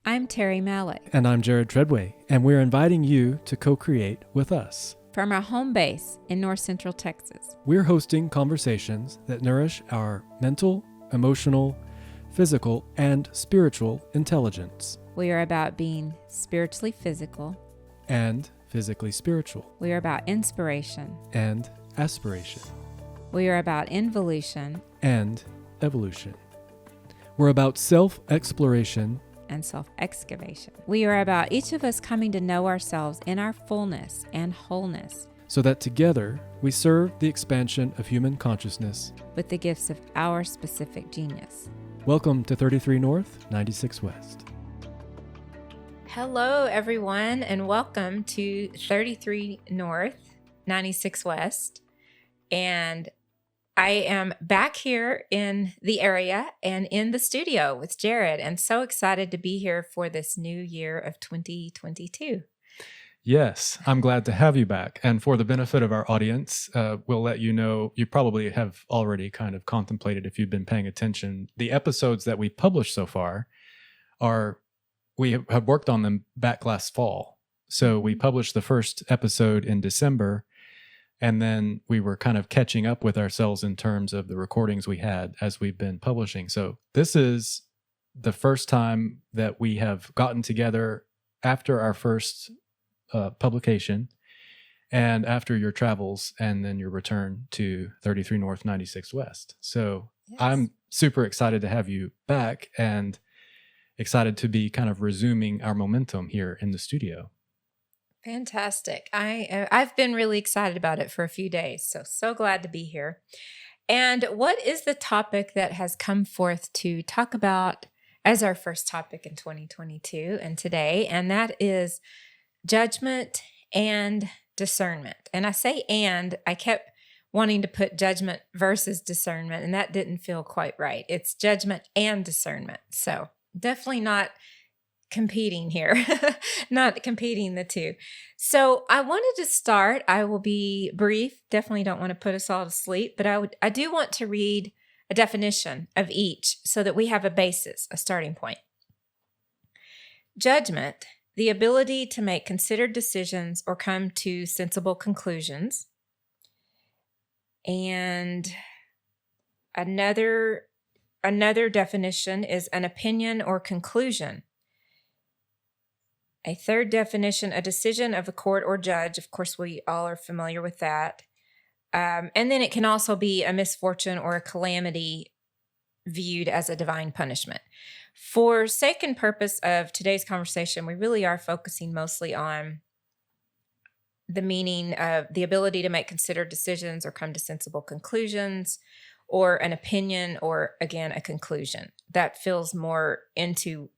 I'm Terri Malik. And I'm Jared Treadway, and we're inviting you to co-create with us. From our home base in North Central Texas. We're hosting conversations that nourish our mental, emotional, physical, and spiritual intelligence. We are about being spiritually physical. And physically spiritual. We are about inspiration. And aspiration. We are about involution. And evolution. We're about self-exploration and self-excavation. We are about each of us coming to know ourselves in our fullness and wholeness, so that together we serve the expansion of human consciousness with the gifts of our specific genius. Welcome to 33 North, 96 West. Hello, everyone, and welcome to 33 North, 96 West. And I am back here in the area and in the studio with Jared, and so excited to be here for this new year of 2022. Yes, I'm glad to have you back. And for the benefit of our audience, we'll let you know, you probably have already kind of contemplated if you've been paying attention. The episodes that we published so far we have worked on them back last fall. So we published the first episode in December, and then we were kind of catching up with ourselves in terms of the recordings we had as we've been publishing. So this is the first time that we have gotten together after our first publication and after your travels and then your return to 33 North, 96 West. So yes. I'm super excited to have you back and excited to be kind of resuming our momentum here in the studio. Fantastic. I've been really excited about it for a few days, so glad to be here. And what is the topic that has come forth to talk about as our first topic in 2022 and today? And that is judgment and discernment. And I say and, I kept wanting to put judgment versus discernment, and that didn't feel quite right. It's judgment and discernment. So definitely not competing here, not competing the two. So I wanted to start. I will be brief. Definitely don't want to put us all to sleep, but I do want to read a definition of each so that we have a basis, a starting point. Judgment, the ability to make considered decisions or come to sensible conclusions. And another definition is an opinion or conclusion. A third definition, a decision of a court or judge. Of course, we all are familiar with that. And then it can also be a misfortune or a calamity viewed as a divine punishment. For sake and purpose of today's conversation, we really are focusing mostly on the meaning of the ability to make considered decisions or come to sensible conclusions, or an opinion, or again, a conclusion. That feels more into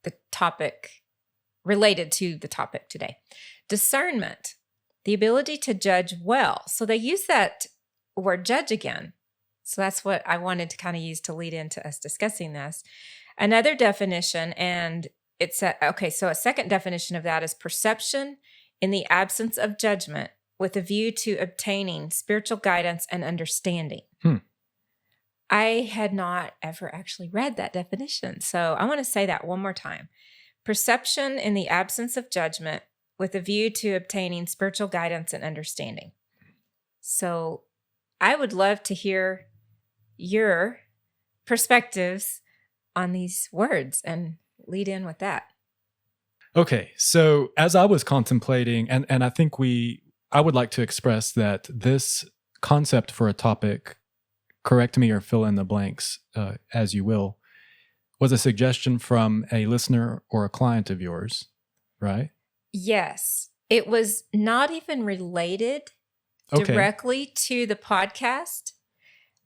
the topic, related to the topic today. Discernment, the ability to judge well. So they use that word judge again. So that's what I wanted to kind of use to lead into us discussing this. Another definition, and so a second definition of that is perception in the absence of judgment with a view to obtaining spiritual guidance and understanding. I had not ever actually read that definition. So I want to say that one more time. Perception in the absence of judgment with a view to obtaining spiritual guidance and understanding. So I would love to hear your perspectives on these words and lead in with that. Okay, so as I was contemplating, and I think I would like to express that this concept for a topic, correct me or fill in the blanks as you will, was a suggestion from a listener or a client of yours, right? Yes. It was not even related directly to the podcast.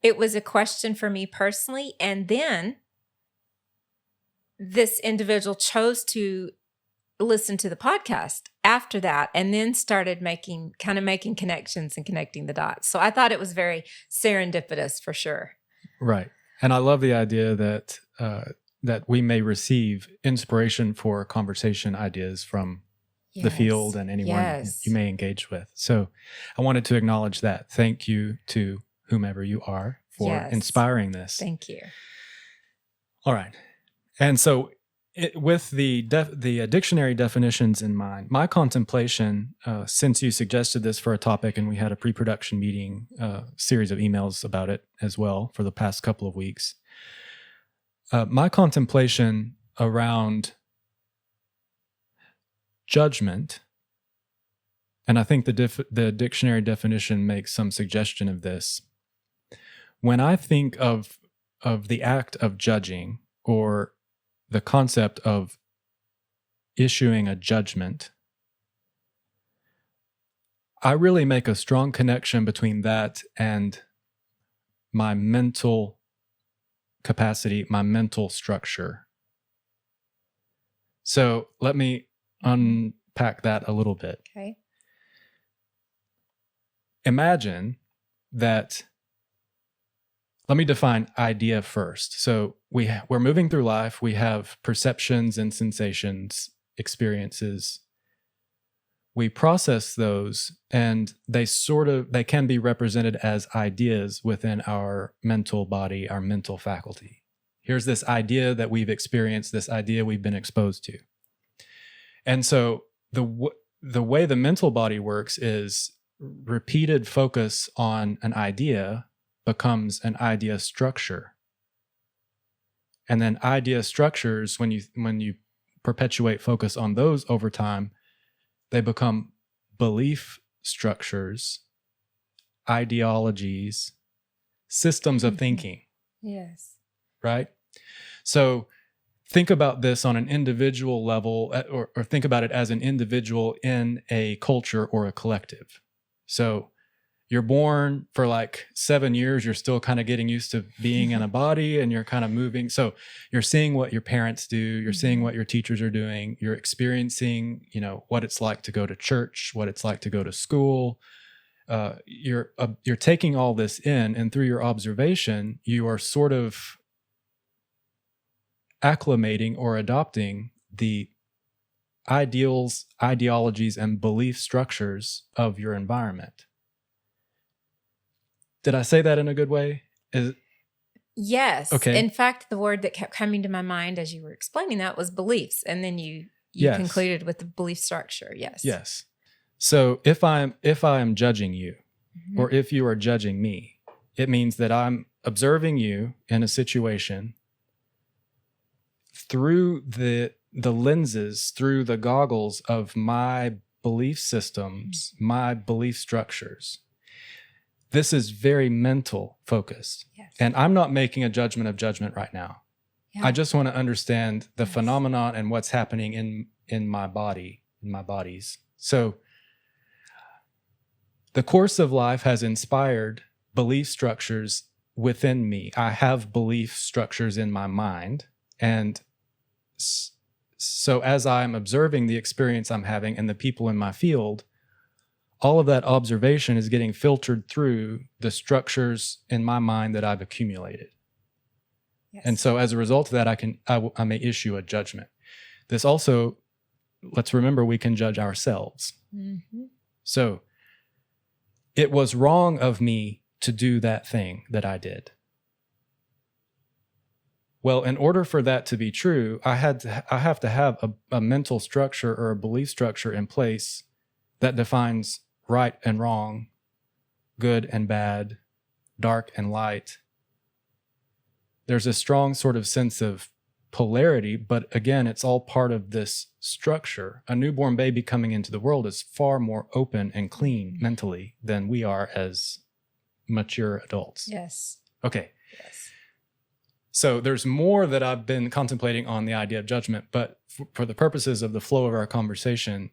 It was a question for me personally. And then this individual chose to listen to the podcast after that and then started making connections and connecting the dots. So I thought it was very serendipitous for sure. Right. And I love the idea that that we may receive inspiration for conversation ideas from the field and anyone you may engage with. So I wanted to acknowledge that. Thank you to whomever you are for inspiring this. Thank you. All right. And so with the dictionary definitions in mind, my contemplation, since you suggested this for a topic and we had a pre-production meeting, series of emails about it as well for the past couple of weeks, my contemplation around judgment, and I think the dictionary definition makes some suggestion of this. When I think of the act of judging, or the concept of issuing a judgment, I really make a strong connection between that and my mental capacity, my mental structure. So let me unpack that a little bit. Okay. Imagine that. Let me define idea first. So we're moving through life. We have perceptions and sensations, experiences. We process those, and they can be represented as ideas within our mental body, our mental faculty. Here's this idea that we've experienced, this idea we've been exposed to. And so the way the mental body works is repeated focus on an idea becomes an idea structure. And then idea structures, when you perpetuate focus on those over time, they become belief structures, ideologies, systems of thinking. Yes. Right? So think about this on an individual level, or think about it as an individual in a culture or a collective. So you're born for like 7 years, you're still kind of getting used to being in a body, and you're kind of moving. So you're seeing what your parents do, you're seeing what your teachers are doing, you're experiencing, what it's like to go to church, what it's like to go to school. You're taking all this in, and through your observation, you are sort of acclimating or adopting the ideals, ideologies, and belief structures of your environment. Did I say that in a good way? Yes. Okay. In fact, the word that kept coming to my mind as you were explaining that was beliefs. And then you Yes. concluded with the belief structure. Yes. Yes. So if I'm judging you, or if you are judging me, it means that I'm observing you in a situation through the lenses, through the goggles of my belief systems, my belief structures. This is very mental focused. Yes. And I'm not making a judgment of judgment right now. Yeah. I just want to understand the Yes. phenomenon and what's happening in my body, in my bodies. So the course of life has inspired belief structures within me. I have belief structures in my mind. And so as I'm observing the experience I'm having and the people in my field, all of that observation is getting filtered through the structures in my mind that I've accumulated. Yes. And so as a result of that, I may issue a judgment. This also, let's remember, we can judge ourselves. Mm-hmm. So it was wrong of me to do that thing that I did. Well, in order for that to be true, I have to have a mental structure or a belief structure in place that defines right and wrong, good and bad, dark and light. There's a strong sort of sense of polarity, but again, it's all part of this structure. A newborn baby coming into the world is far more open and clean mentally than we are as mature adults. Yes. Okay. Yes. So there's more that I've been contemplating on the idea of judgment, but for the purposes of the flow of our conversation,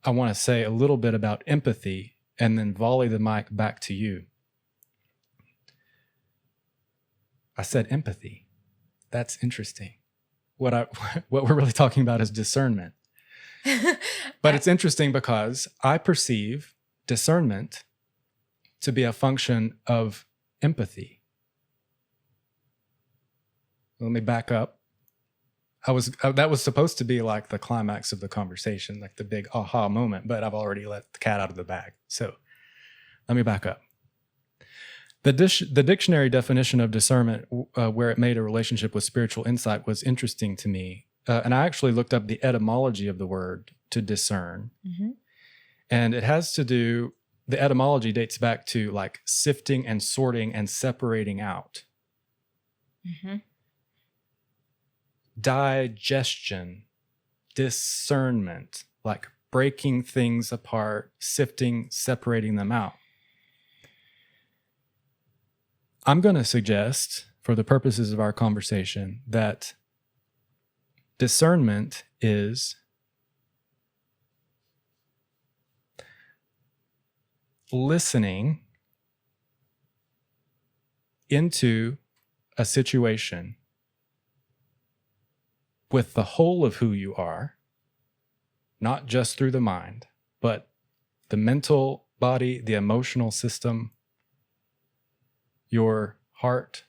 I want to say a little bit about empathy and then volley the mic back to you. I said empathy. That's interesting. What we're really talking about is discernment. But it's interesting because I perceive discernment to be a function of empathy. Let me back up. That was supposed to be like the climax of the conversation, like the big aha moment, but I've already let the cat out of the bag. So let me back up. The dictionary definition of discernment, where it made a relationship with spiritual insight, was interesting to me. And I actually looked up the etymology of the word to discern. Mm-hmm. And it has to do, the etymology dates back to like sifting and sorting and separating out. Mm-hmm. Digestion, discernment, like breaking things apart, sifting, separating them out. I'm going to suggest, for the purposes of our conversation, that discernment is listening into a situation with the whole of who you are, not just through the mind, but the mental body, the emotional system, your heart,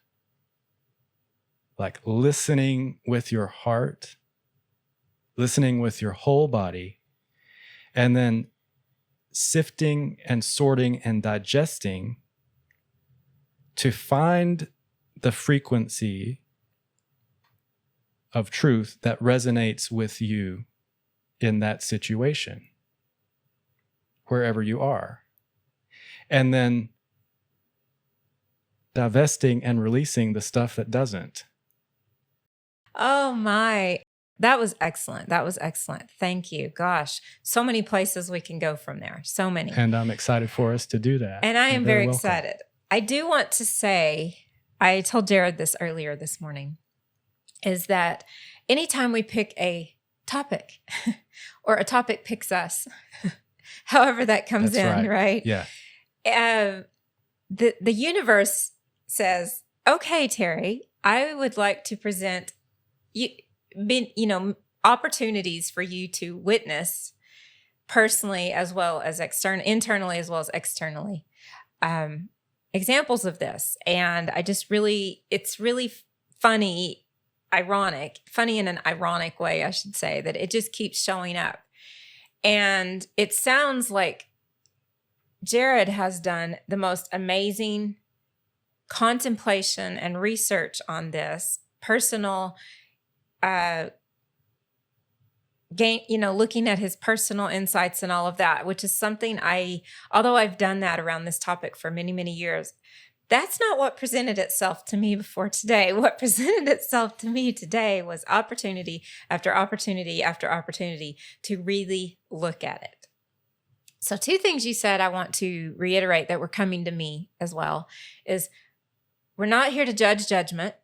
like listening with your heart, listening with your whole body, and then sifting and sorting and digesting to find the frequency of truth that resonates with you in that situation, wherever you are. And then divesting and releasing the stuff that doesn't. Oh my. That was excellent. That was excellent. Thank you. Gosh, so many places we can go from there. So many. And I'm excited for us to do that. And I am You're very welcome. excited. I do want to say, I told Jared this earlier this morning, is that anytime we pick a topic or a topic picks us, however that comes That's in, right? Yeah. The universe says, okay, Terri, I would like to present opportunities for you to witness personally as well as internally as well as externally, examples of this. And it's really funny in an ironic way, I should say, that it just keeps showing up. And it sounds like Jared has done the most amazing contemplation and research on this personal looking at his personal insights and all of that, which is something although I've done that around this topic for many, many years, that's not what presented itself to me before today. What presented itself to me today was opportunity after opportunity after opportunity to really look at it. So 2 things you said I want to reiterate that were coming to me as well is we're not here to judge judgment.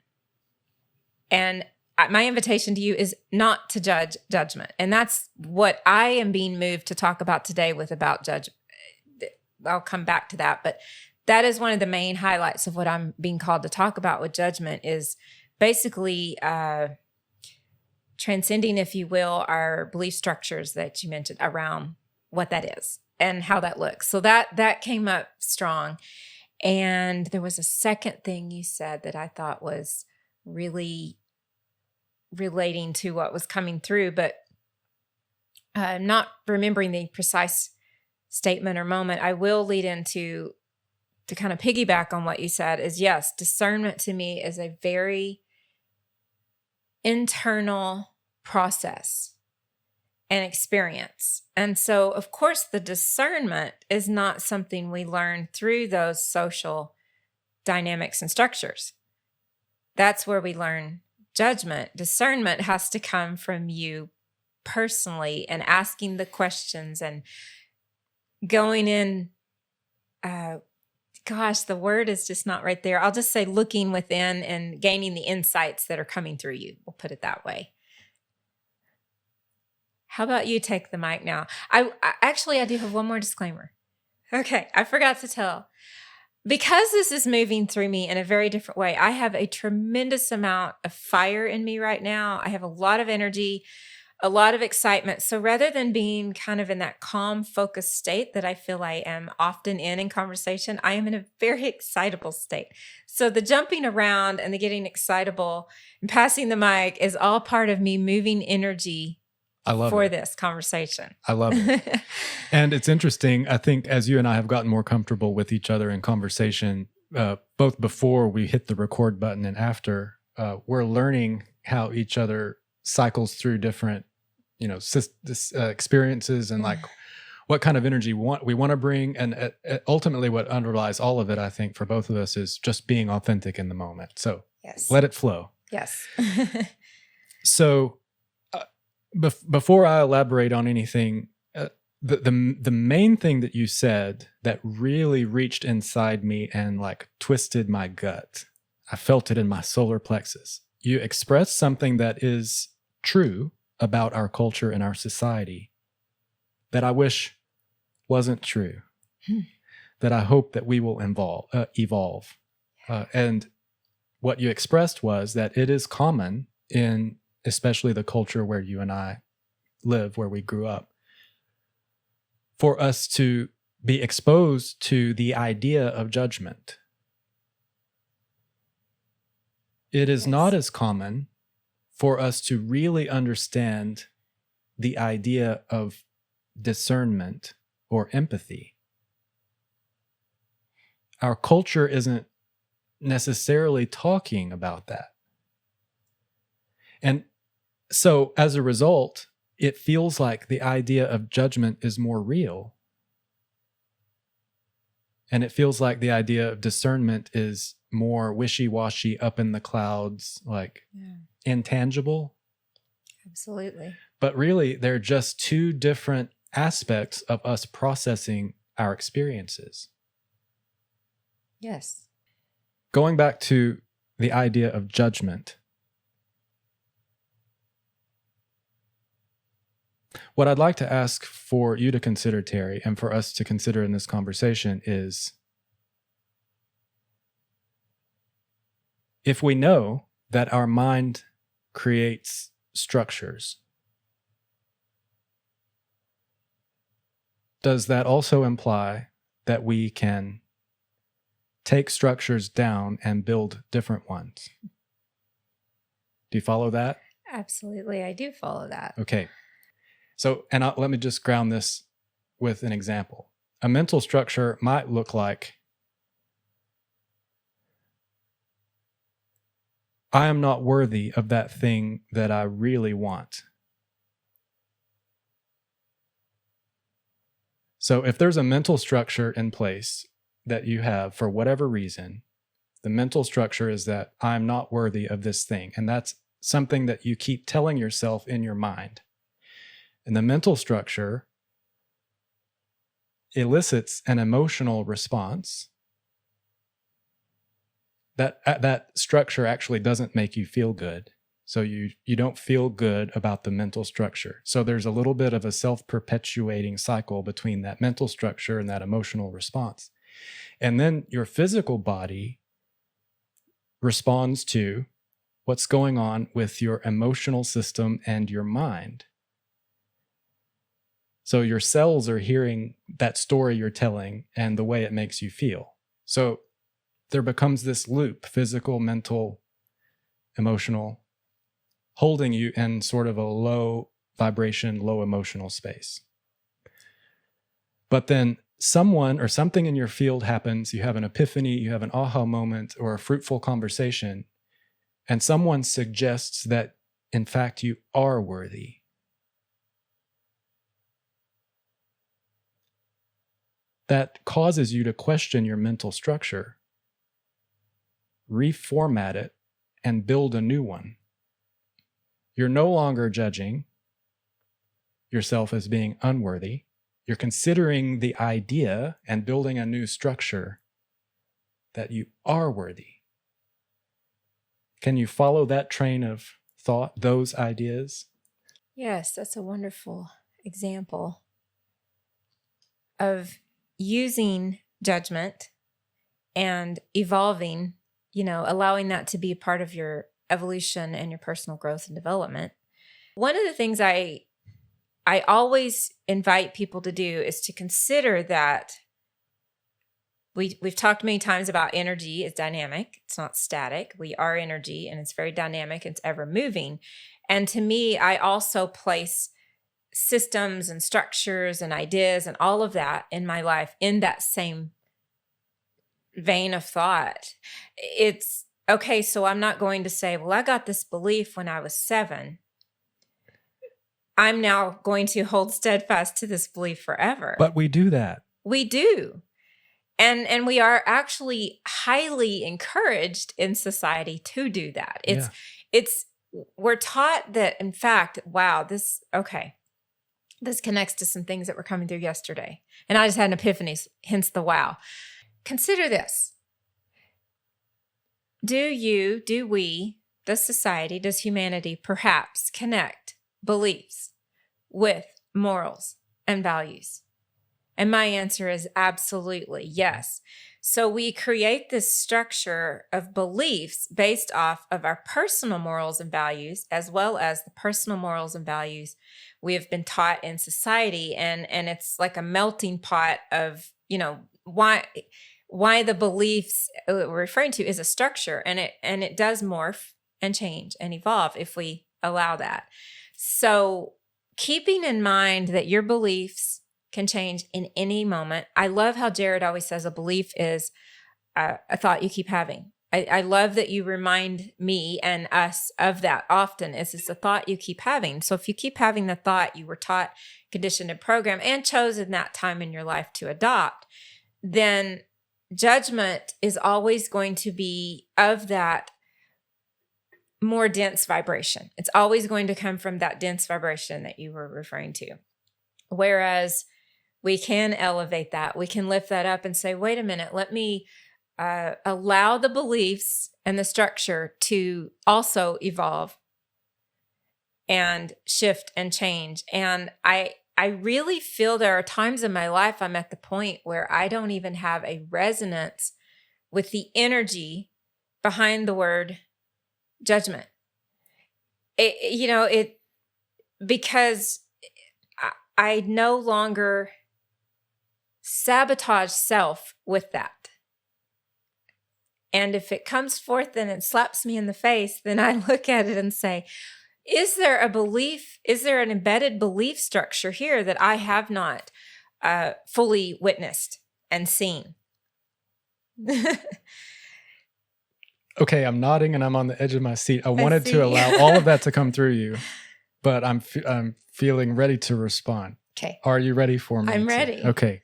And my invitation to you is not to judge judgment. And that's what I am being moved to talk about today about judgment. I'll come back to that. But that is one of the main highlights of what I'm being called to talk about with judgment is basically transcending, if you will, our belief structures that you mentioned around what that is and how that looks. So that came up strong. And there was a second thing you said that I thought was really relating to what was coming through, but I'm not remembering the precise statement or moment. I will lead into to kind of piggyback on what you said is, yes, discernment to me is a very internal process and experience. And so, of course, the discernment is not something we learn through those social dynamics and structures. That's where we learn judgment. Discernment has to come from you personally and asking the questions and going in, the word is just not right there. I'll just say looking within and gaining the insights that are coming through you. We'll put it that way. How about you take the mic now? I do have one more disclaimer. Okay, I forgot to tell. Because this is moving through me in a very different way, I have a tremendous amount of fire in me right now. I have a lot of energy, a lot of excitement. So rather than being kind of in that calm, focused state that I feel I am often in conversation, I am in a very excitable state. So the jumping around and the getting excitable and passing the mic is all part of me moving energy this conversation. I love it. And it's interesting. I think as you and I have gotten more comfortable with each other in conversation, both before we hit the record button and after, we're learning how each other cycles through different, experiences and like what kind of energy we want to bring. And ultimately what underlies all of it, I think, for both of us is just being authentic in the moment. So Yes. let it flow. Yes. So before I elaborate on anything, the main thing that you said that really reached inside me and like twisted my gut, I felt it in my solar plexus. You expressed something that is true about our culture and our society that I wish wasn't true, that I hope that we will evolve. And what you expressed was that it is common in especially the culture where you and I live, where we grew up, for us to be exposed to the idea of judgment. It is not as common for us to really understand the idea of discernment or empathy. Our culture isn't necessarily talking about that. And so as a result, it feels like the idea of judgment is more real. And it feels like the idea of discernment is more wishy-washy, up in the clouds, like intangible. Absolutely. But really, they're just two different aspects of us processing our experiences. Yes. Going back to the idea of judgment, what I'd like to ask for you to consider, Terri, and for us to consider in this conversation is, if we know that our mind creates structures, does that also imply that we can take structures down and build different ones? Do you follow that? Absolutely. I do follow that. Okay. So, let me just ground this with an example. A mental structure might look like, I am not worthy of that thing that I really want. So if there's a mental structure in place that you have for whatever reason, the mental structure is that I'm not worthy of this thing. And that's something that you keep telling yourself in your mind. And the mental structure elicits an emotional response. That structure actually doesn't make you feel good. So you don't feel good about the mental structure. So there's a little bit of a self-perpetuating cycle between that mental structure and that emotional response. And then your physical body responds to what's going on with your emotional system and your mind. So your cells are hearing that story you're telling and the way it makes you feel. So there becomes this loop, physical, mental, emotional, holding you in sort of a low vibration, low emotional space. But then someone or something in your field happens, you have an epiphany, you have an aha moment or a fruitful conversation, and someone suggests that, in fact, you are worthy. That causes you to question your mental structure, reformat it, and build a new one. You're no longer judging yourself as being unworthy. You're considering the idea and building a new structure that you are worthy. Can you follow that train of thought, those ideas? Yes, that's a wonderful example of using judgment and evolving, allowing that to be a part of your evolution and your personal growth and development. One of the things I always invite people to do is to consider that we've talked many times about energy is dynamic. It's not static. We are energy and it's very dynamic. It's ever moving. And to me, I also place systems and structures and ideas and all of that in my life in that same vein of thought. It's okay, so I'm not going to say, well, I got this belief when I was 7. I'm now going to hold steadfast to this belief forever. But we do that. We do. And we are actually highly encouraged in society to do that. We're taught that, in fact, wow, this connects to some things that were coming through yesterday. And I just had an epiphany, hence the wow. Consider this. Do we, does society, does humanity perhaps connect beliefs with morals and values? And my answer is absolutely yes. So we create this structure of beliefs based off of our personal morals and values, as well as the personal morals and values we have been taught in society. And it's like a melting pot of, why the beliefs we're referring to is a structure, and it does morph and change and evolve if we allow that. So keeping in mind that your beliefs can change in any moment. I love how Jared always says a belief is a thought you keep having. I love that you remind me and us of that often. It's a thought you keep having. So if you keep having the thought you were taught, conditioned, and programmed, and chosen that time in your life to adopt, then judgment is always going to be of that more dense vibration. It's always going to come from that dense vibration that you were referring to. Whereas we can elevate that. We can lift that up and say, wait a minute, let me allow the beliefs and the structure to also evolve and shift and change. And I really feel there are times in my life I'm at the point where I don't even have a resonance with the energy behind the word judgment. Because I no longer sabotage self with that. And if it comes forth and it slaps me in the face, then I look at it and say, is there a belief? Is there an embedded belief structure here that I have not fully witnessed and seen? Okay, I'm nodding and I'm on the edge of my seat. I wanted to allow all of that to come through you, but I'm feeling ready to respond. Okay. Are you ready for me? I'm ready. Okay.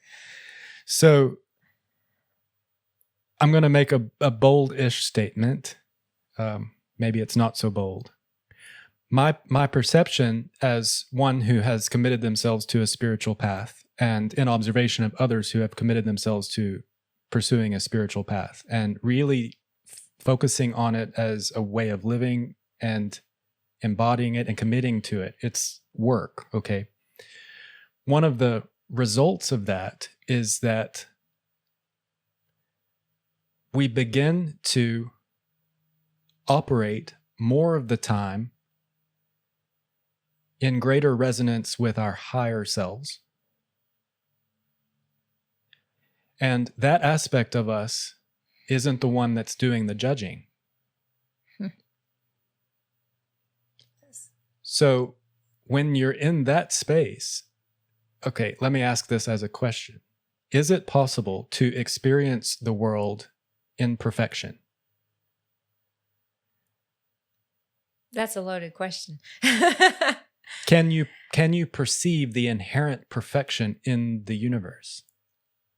So I'm going to make a bold-ish statement. Maybe it's not so bold. My perception as one who has committed themselves to a spiritual path, and in observation of others who have committed themselves to pursuing a spiritual path and really focusing on it as a way of living and embodying it and committing to it. It's work, okay? One of the results of that is that we begin to operate more of the time in greater resonance with our higher selves. And that aspect of us isn't the one that's doing the judging. So when you're in that space, okay, let me ask this as a question. Is it possible to experience the world in perfection? That's a loaded question. Can you perceive the inherent perfection in the universe?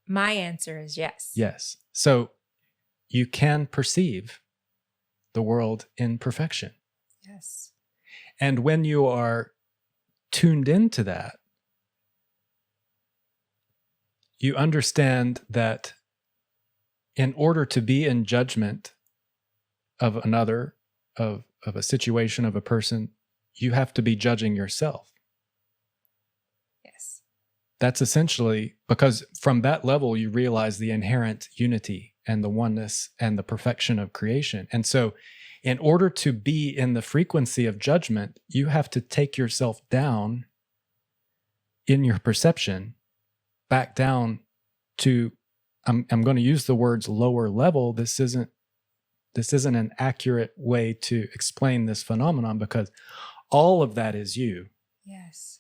My answer is yes. Yes. So you can perceive the world in perfection. Yes. And when you are tuned into that, you understand that in order to be in judgment of another, of a situation, of a person, you have to be judging yourself. Yes. That's essentially because from that level, you realize the inherent unity and the oneness and the perfection of creation. And so in order to be in the frequency of judgment, you have to take yourself down in your perception, back down to, I'm going to use the words lower level. This isn't an accurate way to explain this phenomenon because all of that is you. Yes.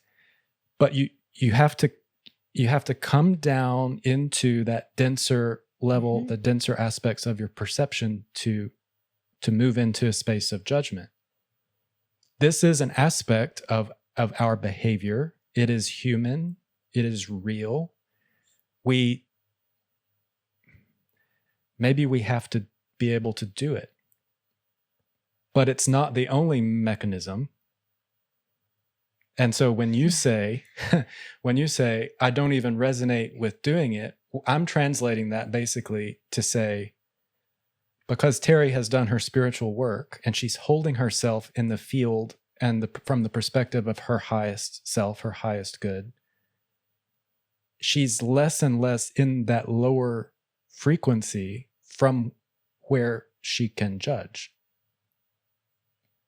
But you have to come down into that denser level, Mhm. the denser aspects of your perception to move into a space of judgment. This is an aspect of our behavior. It is human. It is real. Maybe we have to be able to do it, but it's not the only mechanism. And so when you say, I don't even resonate with doing it, I'm translating that basically to say, because Terri has done her spiritual work and she's holding herself in the field and from the perspective of her highest self, her highest good, she's less and less in that lower frequency from where she can judge.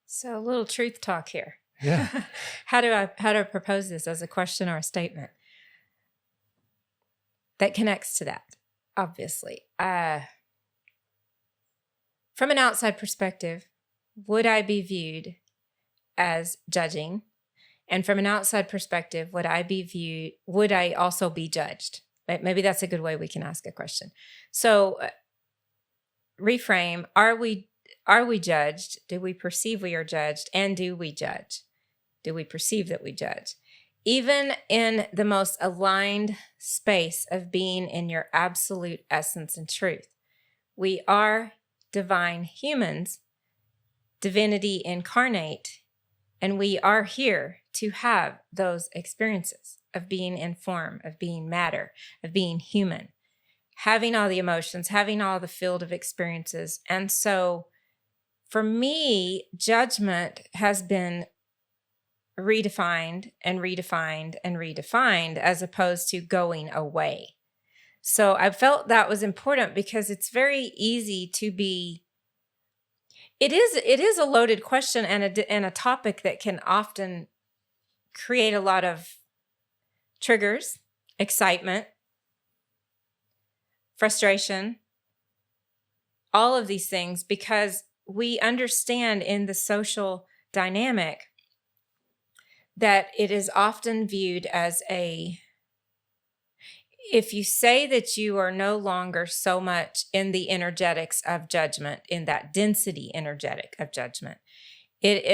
So a little truth talk here. Yeah. How do I propose this as a question or a statement that connects to that? Obviously, from an outside perspective, would I be viewed as judging? And from an outside perspective, would I also be judged? Maybe that's a good way we can ask a question. So reframe, are we judged? Do we perceive we are judged? And do we judge? Do we perceive that we judge? Even in the most aligned space of being in your absolute essence and truth, we are divine humans, divinity incarnate, and we are here to have those experiences of being in form, of being matter, of being human, having all the emotions, having all the field of experiences. And so for me, judgment has been redefined and redefined and redefined as opposed to going away. So I felt that was important because it's very easy to be. It is a loaded question and a topic that can often create a lot of triggers, excitement, frustration, all of these things, because we understand in the social dynamic that it is often viewed as if you say that you are no longer so much in the energetics of judgment, in that density energetic of judgment, it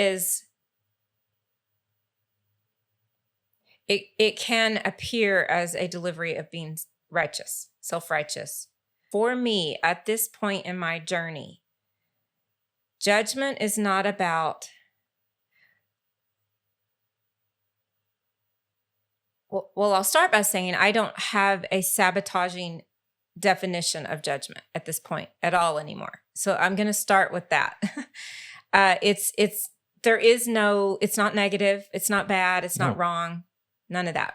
can appear as a delivery of being righteous, self-righteous. For me, at this point in my journey, judgment is not about, well, I'll start by saying I don't have a sabotaging definition of judgment at this point at all anymore. So I'm going to start with that. It's not negative. It's not bad. It's not wrong. None of that.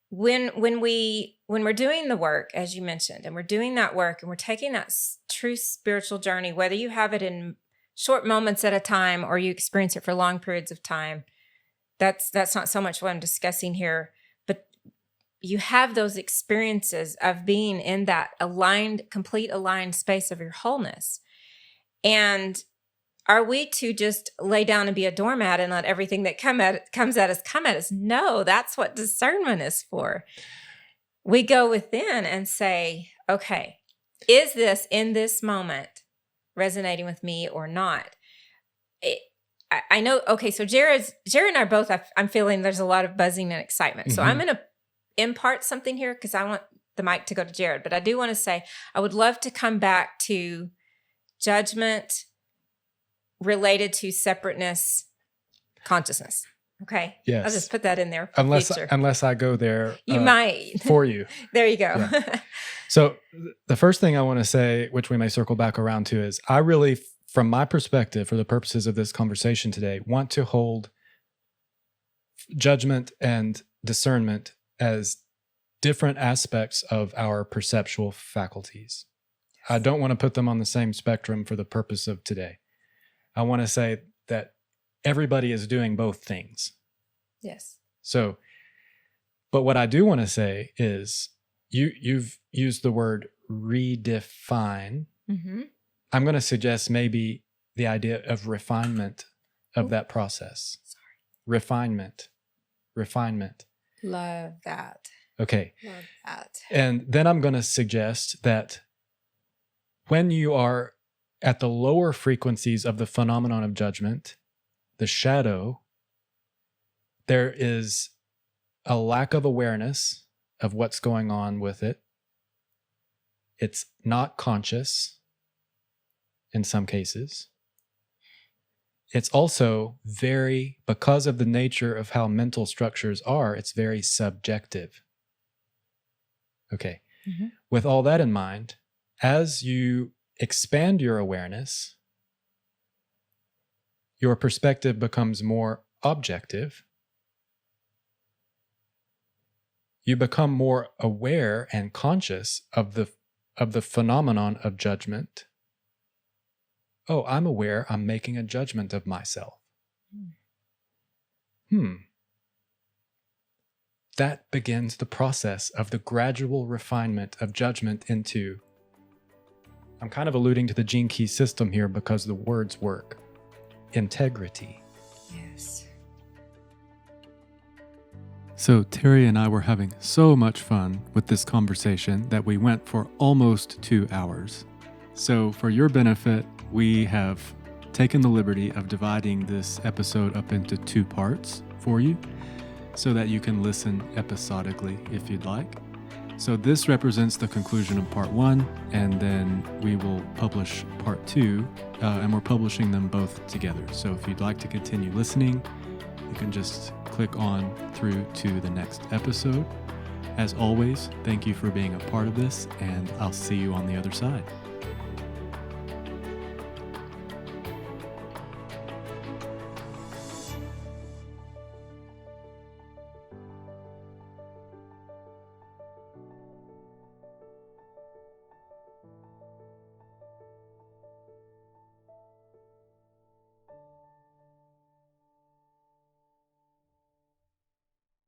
When we're doing the work, as you mentioned, and we're doing that work and we're taking that true spiritual journey, whether you have it in short moments at a time or you experience it for long periods of time, that's not so much what I'm discussing here, but you have those experiences of being in that complete aligned space of your wholeness. And are we to just lay down and be a doormat and let everything that comes at us come at us? No, that's what discernment is for. We go within and say, okay, is this in this moment resonating with me or not? I know, okay, so Jared and I both, I'm feeling there's a lot of buzzing and excitement. So I'm going to impart something here because I want the mic to go to Jared. But I do want to say, I would love to come back to judgment related to separateness, consciousness. Okay? Yes. I'll just put that in there. Unless I go there. You might. For you. There you go. Yeah. So the first thing I want to say, which we may circle back around to, is I really, from my perspective, for the purposes of this conversation today, want to hold judgment and discernment as different aspects of our perceptual faculties. I don't want to put them on the same spectrum for the purpose of today. I want to say that everybody is doing both things. Yes. So, but what I do want to say is you've used the word redefine. Mm-hmm. I'm going to suggest maybe the idea of refinement of that process. Sorry. Refinement. Love that. Okay. Love that. And then I'm going to suggest that when you are at the lower frequencies of the phenomenon of judgment, the shadow, there is a lack of awareness of what's going on with it. It's not conscious in some cases. It's also because of the nature of how mental structures are, it's very subjective. Okay. Mm-hmm. With all that in mind, as you expand your awareness, your perspective becomes more objective. You become more aware and conscious of the phenomenon of judgment. Oh, I'm aware I'm making a judgment of myself. That begins the process of the gradual refinement of judgment into, I'm kind of alluding to the gene key system here because the words work, integrity. Yes. So Terri and I were having so much fun with this conversation that we went for almost 2 hours. So for your benefit, we have taken the liberty of dividing this episode up into 2 parts for you so that you can listen episodically if you'd like. So this represents the conclusion of part 1, and then we will publish part 2, and we're publishing them both together. So if you'd like to continue listening, you can just click on through to the next episode. As always, thank you for being a part of this, and I'll see you on the other side.